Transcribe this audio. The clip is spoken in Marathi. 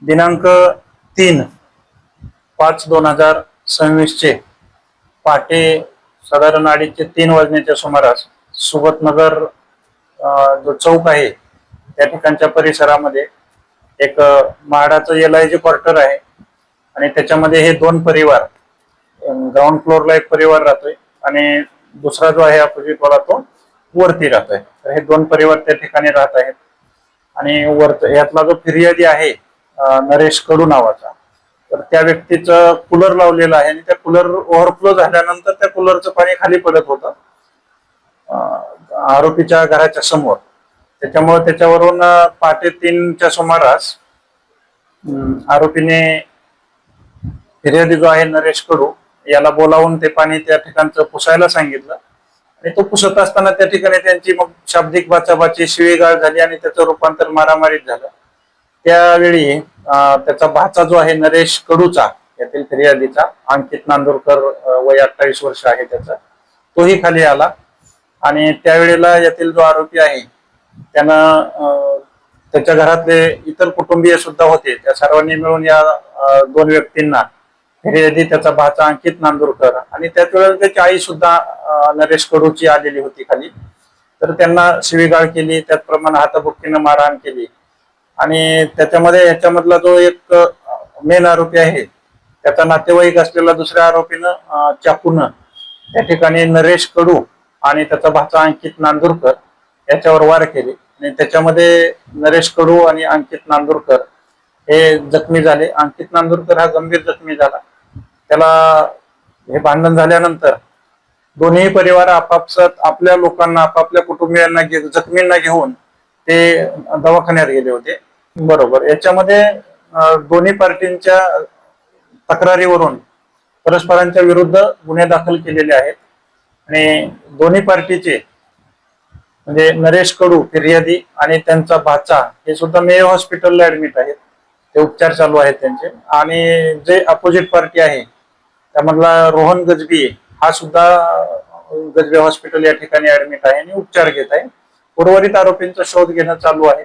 दिनांक 3/5/2026 चे पहाटे साधारण 2:30-3 वाजण्याच्या सुमारास सुबतनगर जो चौक आहे त्या ठिकाणच्या परिसरामध्ये एक म्हाडाचं LIG क्वार्टर आहे आणि त्याच्यामध्ये हे दोन परिवार, ग्राउंड फ्लोअरला एक परिवार राहतोय आणि दुसरा जो आहे अपोजिट वाला तो वरती राहतोय. तर हे दोन परिवार त्या ठिकाणी राहत आहेत आणि यातला जो फिर्यादी आहे नरेश कडू नावाचा, तर त्या व्यक्तीचं कूलर लावलेलं आहे आणि त्या कूलर ओव्हरफ्लो झाल्यानंतर त्या कूलरचं पाणी खाली पडत होतं आरोपीच्या घराच्या समोर. त्याच्यामुळे त्याच्यावरून पहाटे 3च्या सुमारास आरोपीने फिर्यादी जो आहे नरेश कडू याला बोलावून ते पाणी त्या ठिकाणचं पुसायला सांगितलं आणि तो पुसत असताना त्या ठिकाणी त्यांची मग शाब्दिक बाचाबाची, शिवीगाळ झाली आणि त्याचं रूपांतर मारामारीत झालं. त्यावेळी त्याचा भाचा जो आहे नरेश कडूचा, यातील फिर्यादीचा अंकित नांदुरकर, वय 28 वर्ष आहे त्याचा, तोही खाली आला आणि त्यावेळेला यातील जो आरोपी आहे त्यानं त्याच्या घरातले इतर कुटुंबीय सुद्धा होते, त्या सर्वांनी मिळून या दोन व्यक्तींना, फिर्यादी, त्याचा भाचा अंकित नांदुरकर आणि त्याच वेळेला त्याची आई सुद्धा नरेश कडूची आलेली होती खाली, तर त्यांना शिवीगाळ केली, त्याचप्रमाणे हाताबुक्कीनं मारहाण केली आणि ह्याच्यामधला जो एक मेन आरोपी आहे त्याचा नातेवाईक असलेला दुसऱ्या आरोपीनं चाकूनं त्या ठिकाणी नरेश कडू आणि त्याचा भाचा अंकित नांदुरकर याच्यावर वार केले आणि त्याच्यामध्ये नरेश कडू आणि अंकित नांदुरकर हे जखमी झाले. अंकित नांदुरकर हा गंभीर जखमी झाला. त्याला हे भांडण झाल्यानंतर दोन्ही परिवार आपापसात आपल्या लोकांना, आपापल्या कुटुंबियांना, जखमींना घेऊन ते दवाखान्यात गेले होते. बरोबर. याच्यामध्ये दोन्ही पार्टींच्या तक्रारीवरून परस्परांच्या विरुद्ध गुन्हे दाखल केलेले आहेत आणि दोन्ही पार्टीचे म्हणजे नरेश कडू फिर्यादी आणि त्यांचा भाचा हे सुद्धा मेयो हॉस्पिटलला ऍडमिट आहेत. ते उपचार चालू आहेत त्यांचे. आणि जे अपोजिट पार्टी आहे त्यामधला रोहन गजबी हा सुद्धा गजबे हॉस्पिटल या ठिकाणी ऍडमिट आहे आणि उपचार घेत आहे. उर्वरित आरोपींचा शोध घेणं चालू आहे.